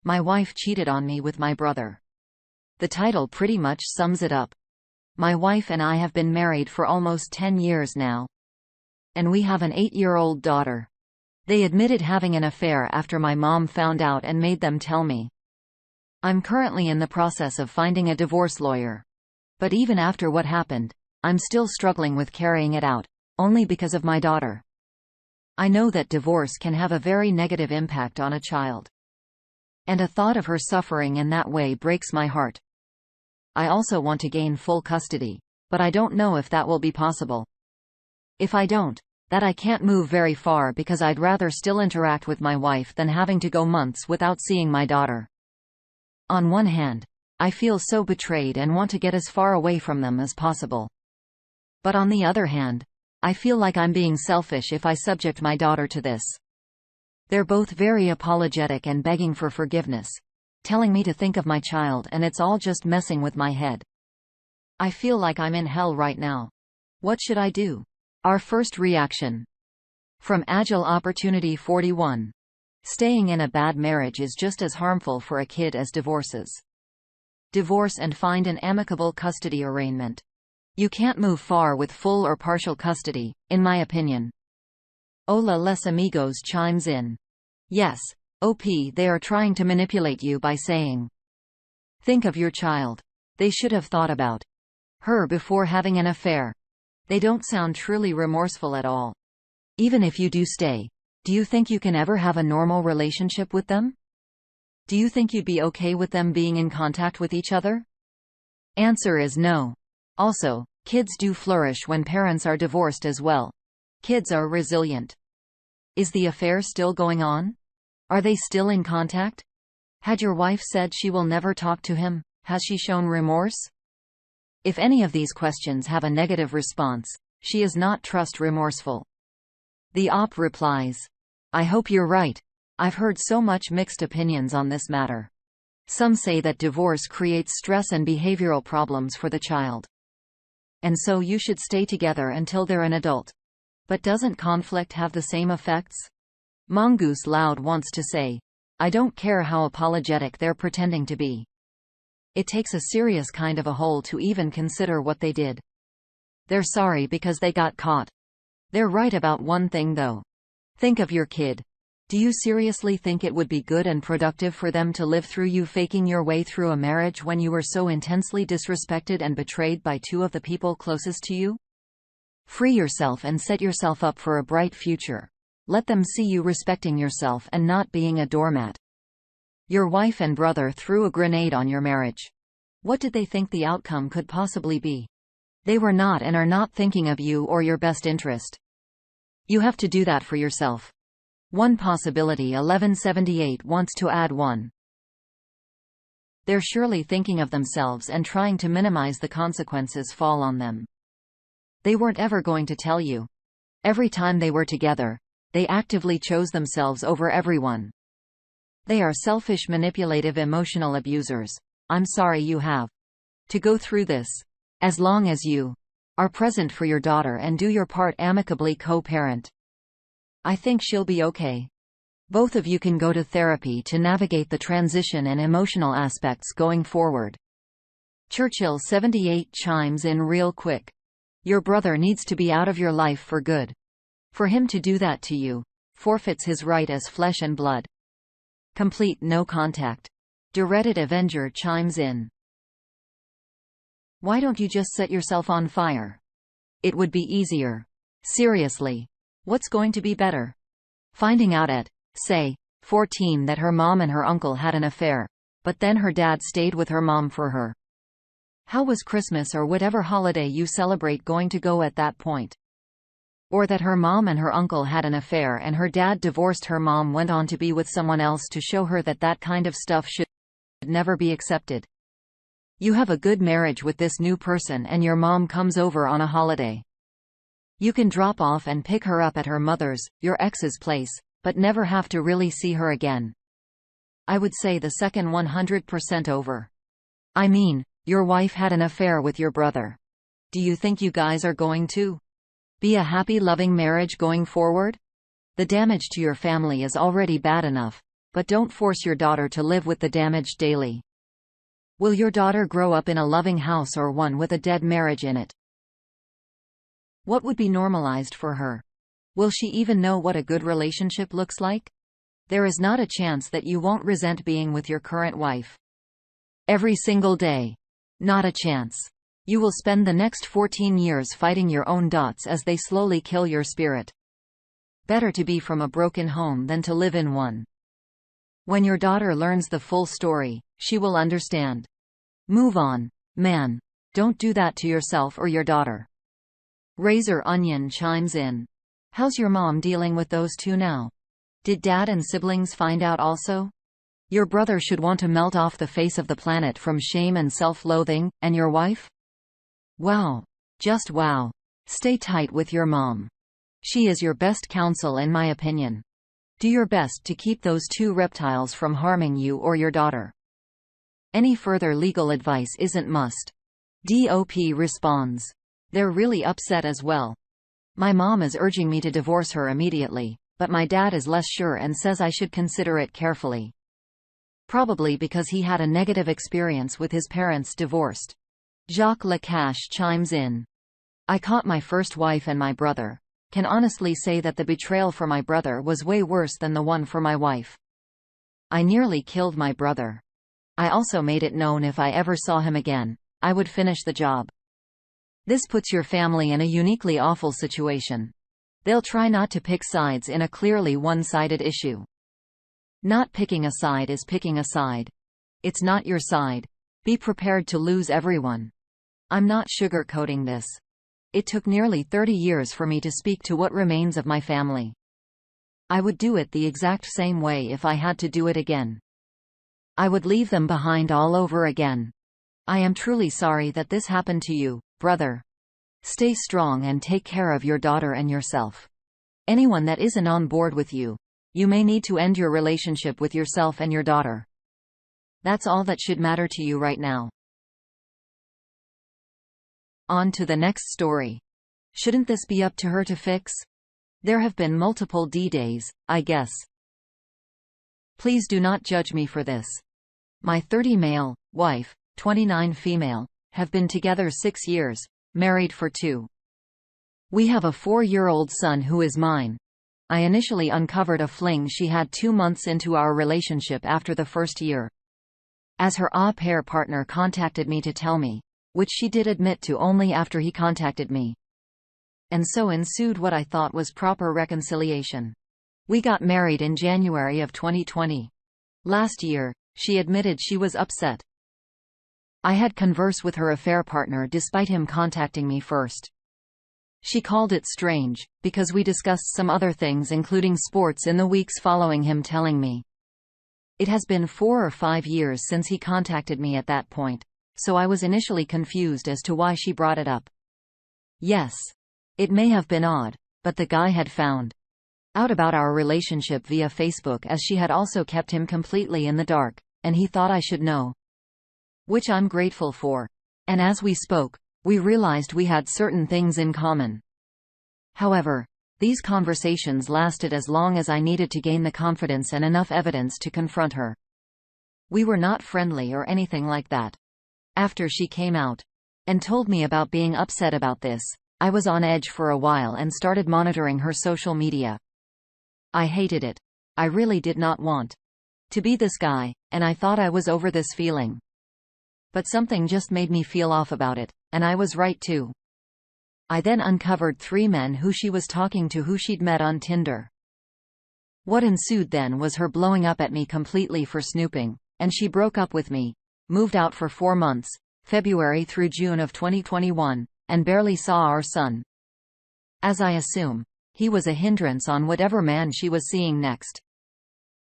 My wife cheated on me with my brother. The title pretty much sums it up. My wife and I have been married for almost 10 years now. And we have an 8-year-old daughter. They admitted having an affair after my mom found out and made them tell me. I'm currently in the process of finding a divorce lawyer. But even after what happened, I'm still struggling with carrying it out, only because of my daughter. I know that divorce can have a very negative impact on a child. And a thought of her suffering in that way breaks my heart. I also want to gain full custody, but I don't know if that will be possible. If I don't, that I can't move very far because I'd rather still interact with my wife than having to go months without seeing my daughter. On one hand, I feel so betrayed and want to get as far away from them as possible. But on the other hand, I feel like I'm being selfish if I subject my daughter to this. They're both very apologetic and begging for forgiveness, telling me to think of my child, and it's all just messing with my head. I feel like I'm in hell right now. What should I do? Our first reaction. From Agile Opportunity 41. Staying in a bad marriage is just as harmful for a kid as divorces. Divorce and find an amicable custody arrangement. You can't move far with full or partial custody, in my opinion. Hola les amigos chimes in. Yes, OP, they are trying to manipulate you by saying, think of your child. They should have thought about her before having an affair. They don't sound truly remorseful at all. Even if you do stay, do you think you can ever have a normal relationship with them? Do you think you'd be okay with them being in contact with each other? Answer is no. Also, kids do flourish when parents are divorced as well. Kids are resilient. Is the affair still going on? Are they still in contact? Had your wife said she will never talk to him? Has she shown remorse? If any of these questions have a negative response, she is not trust remorseful. The op replies, I hope you're right. I've heard so much mixed opinions on this matter. Some say that divorce creates stress and behavioral problems for the child. And so you should stay together until they're an adult. But doesn't conflict have the same effects? Mongoose Loud wants to say, I don't care how apologetic they're pretending to be. It takes a serious kind of a hole to even consider what they did. They're sorry because they got caught. They're right about one thing though. Think of your kid. Do you seriously think it would be good and productive for them to live through you faking your way through a marriage when you were so intensely disrespected and betrayed by two of the people closest to you? Free yourself and set yourself up for a bright future. Let them see you respecting yourself and not being a doormat. Your wife and brother threw a grenade on your marriage. What did they think the outcome could possibly be? They were not and are not thinking of you or your best interest. You have to do that for yourself. One possibility 1178 wants to add one. They're surely thinking of themselves and trying to minimize the consequences fall on them. They weren't ever going to tell you. Every time they were together, they actively chose themselves over everyone. They are selfish, manipulative, emotional abusers. I'm sorry you have to go through this. As long as you are present for your daughter and do your part amicably co-parent, I think she'll be okay. Both of you can go to therapy to navigate the transition and emotional aspects going forward. Churchill 78 chimes in real quick. Your brother needs to be out of your life for good. For him to do that to you forfeits his right as flesh and blood. Complete no contact. Dreaded Avenger chimes in. Why don't you just set yourself on fire? It would be easier. Seriously. What's going to be better? Finding out at, say, 14 that her mom and her uncle had an affair, but then her dad stayed with her mom for her. How was Christmas or whatever holiday you celebrate going to go at that point? Or that her mom and her uncle had an affair and her dad divorced her mom, went on to be with someone else to show her that that kind of stuff should never be accepted. You have a good marriage with this new person and your mom comes over on a holiday. You can drop off and pick her up at her mother's, your ex's place, but never have to really see her again. I would say the second 100% over. I mean, your wife had an affair with your brother. Do you think you guys are going to be a happy, loving marriage going forward? The damage to your family is already bad enough. But don't force your daughter to live with the damage daily. Will your daughter grow up in a loving house or one with a dead marriage in it? What would be normalized for her? Will she even know what a good relationship looks like? There is not a chance that you won't resent being with your current wife every single day. Not a chance. You will spend the next 14 years fighting your own dots as they slowly kill your spirit. Better to be from a broken home than to live in one. When your daughter learns the full story, she will understand. Move on, man. Don't do that to yourself or your daughter. Razor Onion chimes in. How's your mom dealing with those two now? Did dad and siblings find out also? Your brother should want to melt off the face of the planet from shame and self-loathing, and your wife? Wow. Just wow. Stay tight with your mom. She is your best counsel in my opinion. Do your best to keep those two reptiles from harming you or your daughter. Any further legal advice isn't must. DOP responds. They're really upset as well. My mom is urging me to divorce her immediately, but my dad is less sure and says I should consider it carefully. Probably because he had a negative experience with his parents divorced. Jacques Lacache chimes in. I caught my first wife and my brother. Can honestly say that the betrayal for my brother was way worse than the one for my wife. I nearly killed my brother. I also made it known if I ever saw him again, I would finish the job. This puts your family in a uniquely awful situation. They'll try not to pick sides in a clearly one-sided issue. Not picking a side is picking a side. It's not your side. Be prepared to lose everyone. I'm not sugarcoating this. It took nearly 30 years for me to speak to what remains of my family. I would do it the exact same way if I had to do it again. I would leave them behind all over again. I am truly sorry that this happened to you, brother. Stay strong and take care of your daughter and yourself. Anyone that isn't on board with you, you may need to end your relationship with yourself and your daughter. That's all that should matter to you right now. On to the next story. Shouldn't this be up to her to fix? There have been multiple D-days, I guess. Please do not judge me for this. My 30 male, wife, 29 female, have been together 6 years, married for 2. We have a 4-year-old son who is mine. I initially uncovered a fling she had 2 months into our relationship after the first year. As her au pair partner contacted me to tell me, which she did admit to only after he contacted me. And so ensued what I thought was proper reconciliation. We got married in January of 2020. Last year, she admitted she was upset. I had conversed with her affair partner despite him contacting me first. She called it strange, because we discussed some other things including sports in the weeks following him telling me. It has been 4 or 5 years since he contacted me at that point, so I was initially confused as to why she brought it up. Yes. It may have been odd, but the guy had found out about our relationship via Facebook, as she had also kept him completely in the dark, and he thought I should know. Which I'm grateful for. And as we spoke, we realized we had certain things in common. However, these conversations lasted as long as I needed to gain the confidence and enough evidence to confront her. We were not friendly or anything like that. After she came out and told me about being upset about this, I was on edge for a while and started monitoring her social media. I hated it. I really did not want to be this guy, and I thought I was over this feeling. But something just made me feel off about it, and I was right too. I then uncovered 3 men who she was talking to who she'd met on Tinder. What ensued then was her blowing up at me completely for snooping, and she broke up with me, moved out for 4 months, February through June of 2021, and barely saw our son. As I assume, he was a hindrance on whatever man she was seeing next.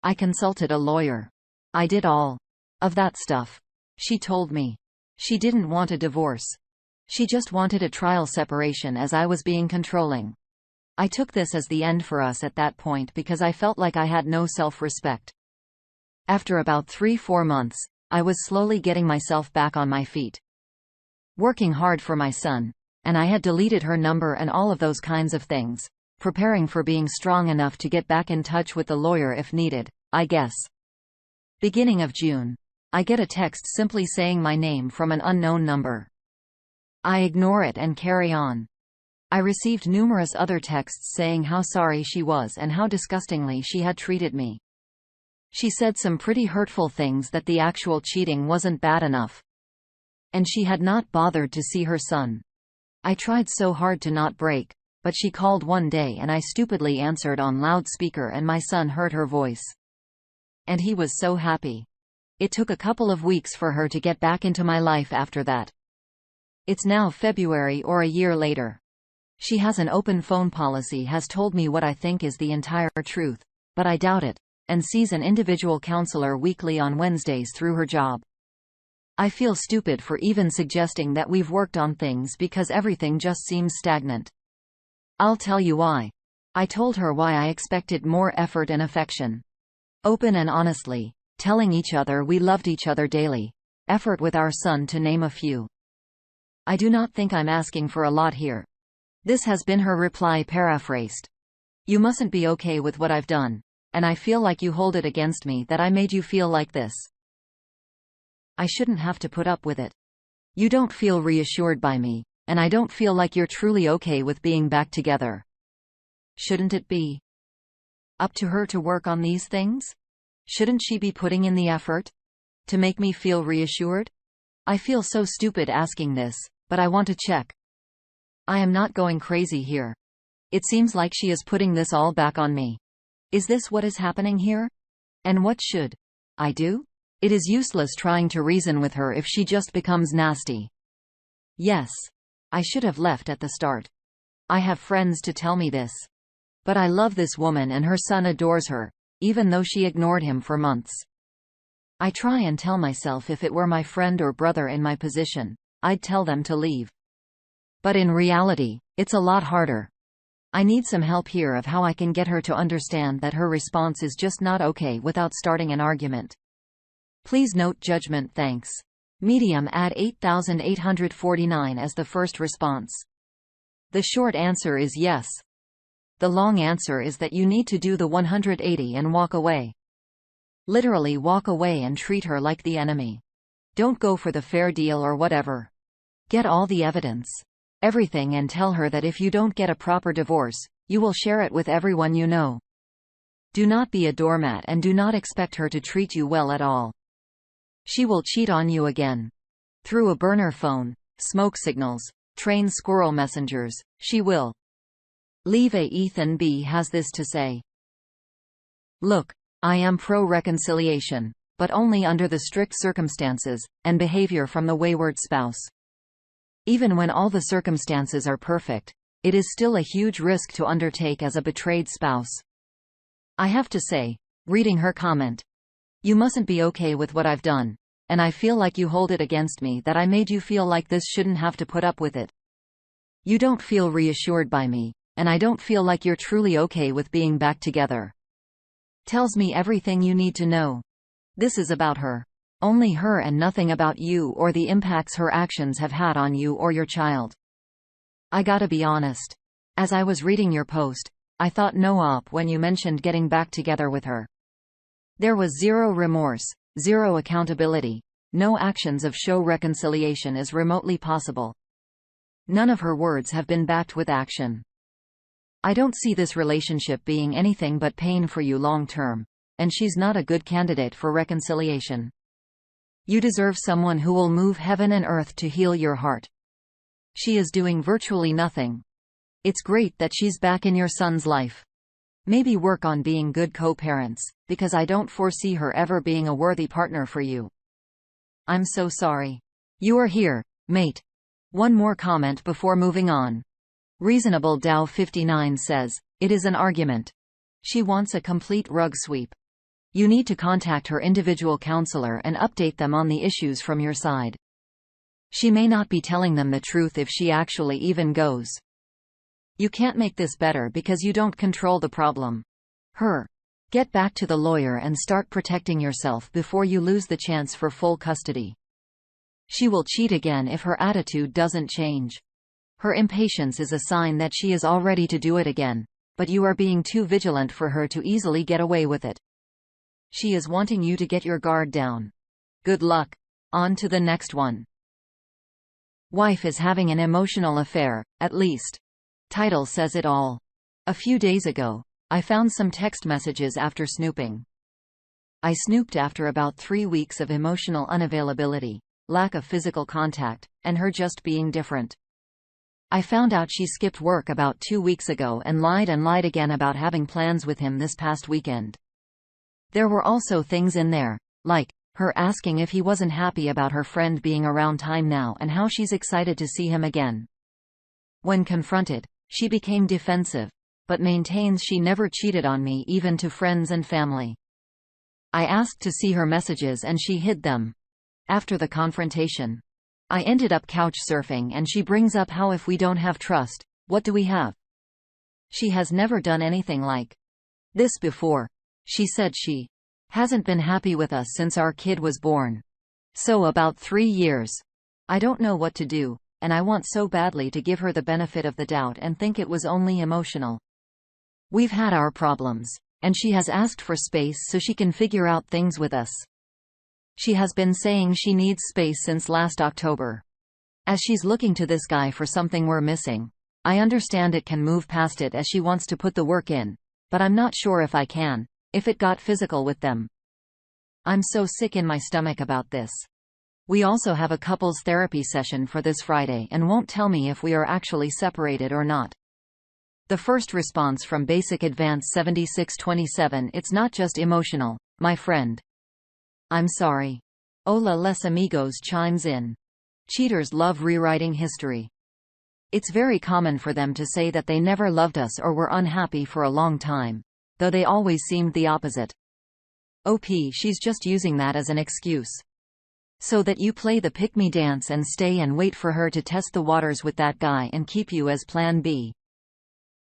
I consulted a lawyer. I did all of that stuff. She told me she didn't want a divorce. She just wanted a trial separation as I was being controlling. I took this as the end for us at that point because I felt like I had no self-respect. After about 3-4 months, I was slowly getting myself back on my feet. Working hard for my son, and I had deleted her number and all of those kinds of things, preparing for being strong enough to get back in touch with the lawyer if needed, I guess. Beginning of June. I get a text simply saying my name from an unknown number. I ignore it and carry on. I received numerous other texts saying how sorry she was and how disgustingly she had treated me. She said some pretty hurtful things, that the actual cheating wasn't bad enough. And she had not bothered to see her son. I tried so hard to not break, but she called one day and I stupidly answered on loudspeaker and my son heard her voice. And he was so happy. It took a couple of weeks for her to get back into my life after that. It's now February or a year later. She has an open phone policy, has told me what I think is the entire truth, but I doubt it, and sees an individual counselor weekly on Wednesdays through her job. I feel stupid for even suggesting that we've worked on things because everything just seems stagnant. I'll tell you why. I told her why I expected more effort and affection. Open and honestly, telling each other we loved each other daily, effort with our son, to name a few. I do not think I'm asking for a lot here. This has been her reply paraphrased. You mustn't be okay with what I've done, and I feel like you hold it against me that I made you feel like this. I shouldn't have to put up with it. You don't feel reassured by me, and I don't feel like you're truly okay with being back together. Shouldn't it be up to her to work on these things? Shouldn't she be putting in the effort to make me feel reassured? I feel so stupid asking this, but I want to check. I am not going crazy here. It seems like she is putting this all back on me. Is this what is happening here? And what should I do? It is useless trying to reason with her if she just becomes nasty. Yes, I should have left at the start. I have friends to tell me this. But I love this woman and her son adores her, even though she ignored him for months. I try and tell myself if it were my friend or brother in my position, I'd tell them to leave. But in reality, it's a lot harder. I need some help here of how I can get her to understand that her response is just not okay without starting an argument. Please note judgment, thanks. Medium, add 8849 as the first response. The short answer is yes. The long answer is that you need to do the 180 and walk away. Literally walk away and treat her like the enemy. Don't go for the fair deal or whatever. Get all the evidence. Everything, and tell her that if you don't get a proper divorce, you will share it with everyone you know. Do not be a doormat and do not expect her to treat you well at all. She will cheat on you again. Through a burner phone, smoke signals, trained squirrel messengers, she will. Leave a Ethan B. has this to say. Look, I am pro-reconciliation, but only under the strict circumstances and behavior from the wayward spouse. Even when all the circumstances are perfect, it is still a huge risk to undertake as a betrayed spouse. I have to say, reading her comment, you mustn't be okay with what I've done, and I feel like you hold it against me that I made you feel like this, shouldn't have to put up with it. You don't feel reassured by me, and I don't feel like you're truly okay with being back together. Tells me everything you need to know. This is about her. Only her, and nothing about you or the impacts her actions have had on you or your child. I gotta be honest. As I was reading your post, I thought no op when you mentioned getting back together with her. There was zero remorse, zero accountability, no actions of show reconciliation is remotely possible. None of her words have been backed with action. I don't see this relationship being anything but pain for you long term, and she's not a good candidate for reconciliation. You deserve someone who will move heaven and earth to heal your heart. She is doing virtually nothing. It's great that she's back in your son's life. Maybe work on being good co-parents, because I don't foresee her ever being a worthy partner for you. I'm so sorry. You are here, mate. One more comment before moving on. Reasonable Dow 59 says, it is an argument. She wants a complete rug sweep. You need to contact her individual counselor and update them on the issues from your side. She may not be telling them the truth if she actually even goes. You can't make this better because you don't control the problem. Her. Get back to the lawyer and start protecting yourself before you lose the chance for full custody. She will cheat again if her attitude doesn't change. Her impatience is a sign that she is all ready to do it again, but you are being too vigilant for her to easily get away with it. She is wanting you to get your guard down. Good luck. On to the next one. Wife is having an emotional affair, at least. Title says it all. A few days ago, I found some text messages after snooping. I snooped after about 3 weeks of emotional unavailability, lack of physical contact, and her just being different. I found out she skipped work about 2 weeks ago and lied again about having plans with him this past weekend. There were also things in there, like her asking if he wasn't happy about her friend being around time now and how she's excited to see him again. When confronted, she became defensive, but maintains she never cheated on me even to friends and family. I asked to see her messages and she hid them. After the confrontation, I ended up couch surfing and she brings up how if we don't have trust, what do we have? She has never done anything like this before. She said she hasn't been happy with us since our kid was born. So about 3 years. I don't know what to do, and I want so badly to give her the benefit of the doubt and think it was only emotional. We've had our problems, and she has asked for space so she can figure out things with us. She has been saying she needs space since last October. As she's looking to this guy for something we're missing. I understand it can move past it as she wants to put the work in, but I'm not sure if I can, if it got physical with them. I'm so sick in my stomach about this. We also have a couples therapy session for this Friday and won't tell me if we are actually separated or not. The first response from Basic Advance 7627: it's not just emotional, my friend. I'm sorry. Hola les amigos chimes in. Cheaters love rewriting history. It's very common for them to say that they never loved us or were unhappy for a long time, though they always seemed the opposite. OP, she's just using that as an excuse. So that you play the pick-me dance and stay and wait for her to test the waters with that guy and keep you as plan B.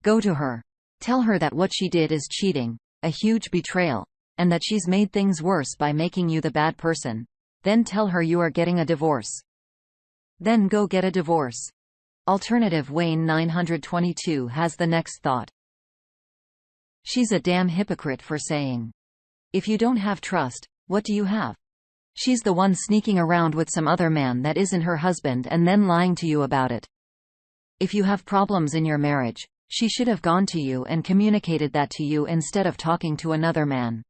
Go to her. Tell her that what she did is cheating, a huge betrayal, and that she's made things worse by making you the bad person. Then tell her you are getting a divorce. Then go get a divorce. Alternative Wayne 922 has the next thought. She's a damn hypocrite for saying, if you don't have trust, what do you have? She's the one sneaking around with some other man that isn't her husband and then lying to you about it. If you have problems in your marriage, she should have gone to you and communicated that to you instead of talking to another man.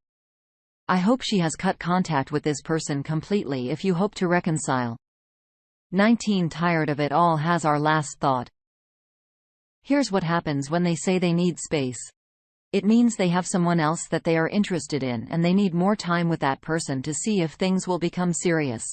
I hope she has cut contact with this person completely if you hope to reconcile. 19 Tired of it all has our last thought. Here's what happens when they say they need space. It means they have someone else that they are interested in and they need more time with that person to see if things will become serious.